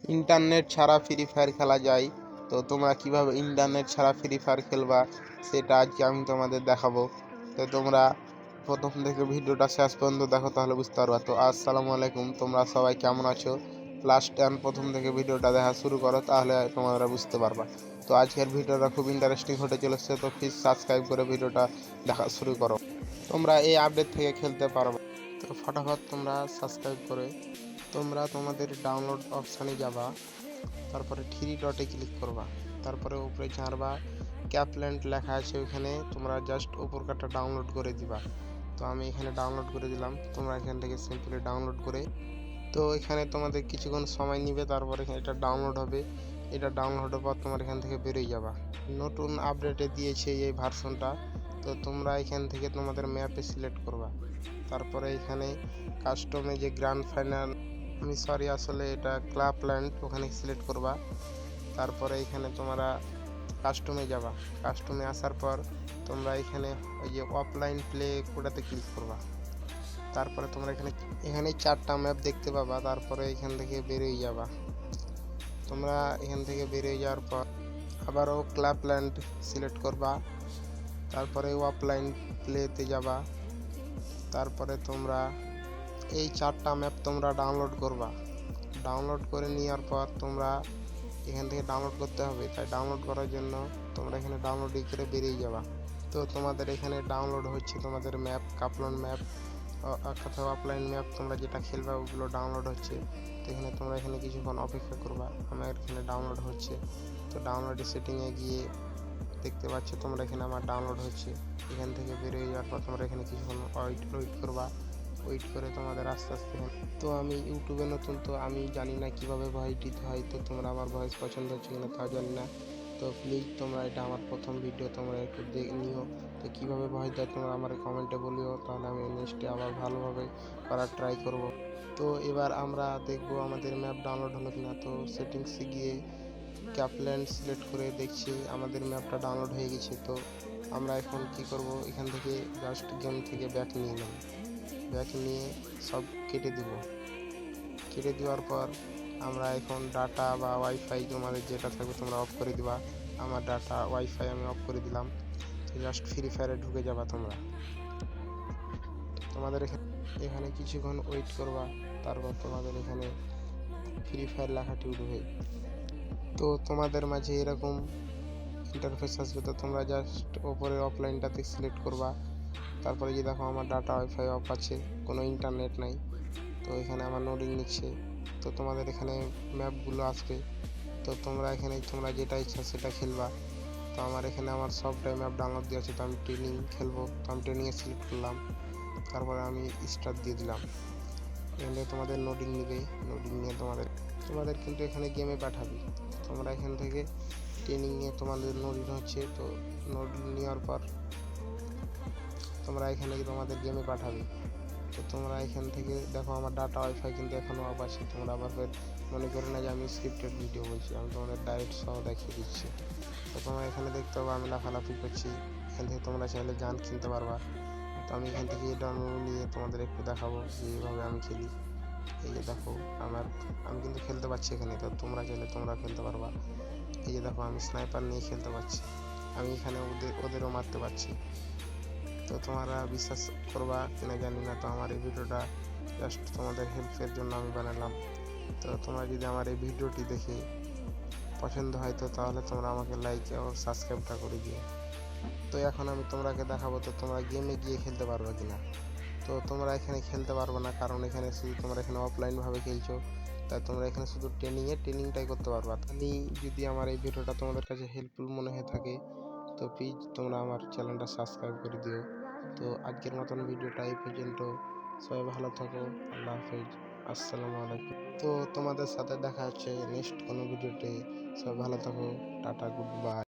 Internet ছাড়া free fire খেলা যায়। তো তোমরা কিভাবে ইন্টারনেট ছাড়া ফ্রি ফায়ার খেলবা সেটা আজকে আমি তোমাদের দেখাবো। তো তোমরা প্রথম থেকে ভিডিওটা শেষ পর্যন্ত দেখো, তাহলে বুঝতে পারবা। তো আসসালামু আলাইকুম, তোমরা সবাই কেমন আছো? লাস্ট অ্যান্ড প্রথম থেকে ভিডিওটা দেখা শুরু করো, তাহলে তোমরা বুঝতে পারবা। তো আজকের ভিডিওটা খুব ইন্টারেস্টিং হতে চলেছে, তো প্লিজ সাবস্ক্রাইব করে ভিডিওটা দেখা শুরু করো। তোমরা এই আপডেট থেকে খেলতে পারবে। তো ফটাফট তোমরা সাবস্ক্রাইব করে তোমরা তোমাদের ডাউনলোড অপশানে যাবা, তারপরে থ্রি ডটে ক্লিক করবা, তারপরে উপরে ঝাড়বা ক্যাপল্যান্ড লেখা আছে, ওইখানে তোমরা জাস্ট উপর কাটা ডাউনলোড করে দিবা। তো আমি এখানে ডাউনলোড করে দিলাম, তোমরা এখান থেকে সিম্পলি ডাউনলোড করে, তো এখানে তোমাদের কিছুক্ষণ সময় নিবে, তারপরে এটা ডাউনলোড হবে। এটা ডাউনলোড হওয়ার পর তোমার এখান থেকে বেরিয়ে যাবা। নতুন আপডেটে দিয়েছে এই ভার্সনটা। তো তোমরা এখান থেকে তোমাদের ম্যাপে সিলেক্ট করবা, তারপরে এখানে কাস্টমে যে গ্র্যান্ড ফাইনাল, আসলে এটা ক্লাবল্যান্ড, ওখানে সিলেক্ট করবা। তারপরে এখানে তোমরা কাস্টমে যাবা, কাস্টমে আসার পর তোমরা এখানে ওই যে অফলাইন প্লে কোডাতে ক্লিক করবা। তারপরে তোমরা এখানে চারটা ম্যাপ দেখতে পাবা, তারপরে এখান থেকে বেরিয়ে যাবা। তোমরা এখান থেকে বেরিয়ে যাওয়ার পর আবারও ক্লাবল্যান্ড সিলেক্ট করবা, তারপরে অফলাইন প্লেতে যাবা। তারপরে তোমরা এই চারটা ম্যাপ তোমরা ডাউনলোড করবা। ডাউনলোড করে নেওয়ার পর তোমরা এখান থেকে ডাউনলোড করতে হবে, তাই ডাউনলোড করার জন্য তোমরা এখানে ডাউনলোড করে বেরিয়ে যাবা। তো তোমাদের এখানে ডাউনলোড হচ্ছে তোমাদের ম্যাপ, কাপলন ম্যাপ অথবা অফলাইন ম্যাপ, তোমরা যেটা খেলবা ওগুলো ডাউনলোড হচ্ছে। তো এখানে তোমরা এখানে কিছুক্ষণ অপেক্ষা করবা, আমার এখানে ডাউনলোড হচ্ছে। তো ডাউনলোডের সেটিংয়ে গিয়ে দেখতে পাচ্ছ তোমরা এখানে আমার ডাউনলোড হচ্ছে। এখান থেকে বেরিয়ে যাওয়ার পর তোমরা এখানে কিছুক্ষণ ওয়েট করবা। ওয়েট করে তোমাদের আস্তে আস্তে, তো আমি ইউটিউবে নতুন, তো আমি জানি না কিভাবে ভয়েস দিতে হয়। তো তোমরা আমার ভয়েস পছন্দ হচ্ছে কিনা তাও জানি না। তো প্লিজ তোমরা, এটা আমার প্রথম ভিডিও, তোমরা একটু নিও। তো কীভাবে ভয়েস দেয় তোমরা আমার কমেন্টে বলিও, তাহলে আমি নেক্সটে আবার ভালোভাবে করার ট্রাই করব। তো এবার আমরা দেখবো আমাদের ম্যাপ ডাউনলোড হলো কিনা। তো সেটিংসে গিয়ে ক্যাপল্যান্ড সিলেক্ট করে দেখছি আমাদের ম্যাপটা ডাউনলোড হয়ে গেছে। তো আমরা এখন কি করব, এখান থেকে জাস্ট গেম থেকে ব্যাক নিয়ে নেব, ব্যাক নিয়ে সব কেটে দেওয়ার পর আমরা এখন ডাটা বা ওয়াইফাই তোমাদের যেটা থাকবে তোমরা অফ করে দিবা। আমার ডাটা ওয়াইফাই আমি অফ করে দিলাম। তো জাস্ট ফ্রি ফায়ারে ঢুকে যাবা তোমরা। তোমাদের এখানে কিছুক্ষণ ওয়েট করবা, তারপর তোমাদের এখানে ফ্রি ফায়ার লেখাটি উঠবে। তো তোমাদের মাঝে এরকম ইন্টারফেস আসবে। তো তোমরা জাস্ট ওপরে অফলাইনটাতে সিলেক্ট করবা, তারপরে যে দেখো আমার ডাটা ওয়াইফাই অফ আছে, কোনো ইন্টারনেট নাই। তো এখানে আমার লোডিং নিচ্ছে। তো তোমাদের এখানে ম্যাপগুলো আসবে। তো তোমরা এখানে তোমরা যেটা ইচ্ছা সেটা খেলবা। তো আমার এখানে আমার সবটাই ম্যাপ ডাউনলোড দিয়ে আছে। তো আমি ট্রেনিং খেলবো, তো আমি ট্রেনিংয়ে সিলেক্ট করলাম, তারপরে আমি স্টার্ট দিয়ে দিলাম। এখানে তোমাদের লোডিং নেবে, লোডিং নিয়ে তোমাদের কিন্তু এখানে গেমে পাঠাবে। তোমরা এখান থেকে ট্রেনিংয়ে তোমাদের লোডিং হচ্ছে। তো লোডিং নেওয়ার পর তোমরা এখানে তোমাদের গেমে পাঠাবে। তো তোমরা এখান থেকে দেখো আমার ডাটা ওয়াইফাই কিন্তু এখনও অফ আছে। তোমরা আবার মনে করো না যে আমি স্ক্রিপ্টেড ভিডিও বলছি, আমি তোমাদের ডাইরেক্ট সহ দেখিয়ে দিচ্ছি। তো তোমরা এখানে দেখতে পাবো আমি লাফালাফি করছি। এখান থেকে তোমরা চাইলে গান কিনতে পারবা। তো আমি এখান থেকে ডাউনলোড নিয়ে তোমাদের একটু দেখাবো যে এইভাবে আমি খেলি। এই যে দেখো আমি কিন্তু খেলতে পারছি এখানে। তো তোমরা চাইলে তোমরা খেলতে পারবা। এই যে দেখো আমি স্নাইপার নিয়ে খেলতে পারছি, আমি এখানে ওদেরও মারতে পারছি। তো তোমরা বিশ্বাস করবা কিনা জানি না। তো আমার এই ভিডিওটা জাস্ট তোমাদের হেল্পের জন্য আমি বানালাম। তো তোমরা যদি আমার এই ভিডিওটি দেখে পছন্দ হয়, তো তাহলে তোমরা আমাকে লাইক ও সাবস্ক্রাইবটা করে দিও। তো এখন আমি তোমাকে দেখাবো তো তোমরা গেমে গিয়ে খেলতে পারবে কিনা। তো তোমরা এখানে খেলতে পারবে না, কারণ এখানে শুধু তোমরা এখানে অফলাইনভাবে খেলছো। তাই তোমরা এখানে শুধু ট্রেনিংটাই করতে পারবা। আমি যদি আমার এই ভিডিওটা তোমাদের কাছে হেল্পফুল মনে হয়ে থাকে, তো প্লিজ তোমরা আমার চ্যানেলটা সাবস্ক্রাইব করে দিও। তো আজকের মতন ভিডিওটা এই পর্যন্ত। সবাই ভালো থাকো, আল্লাহ হাফেজ, আসসালামু আলাইকুম। তো তোমাদের সাথে দেখা হচ্ছে নেক্সট কোনো ভিডিওতে। সবাই ভালো থাকো, টাটা, গুড বাই।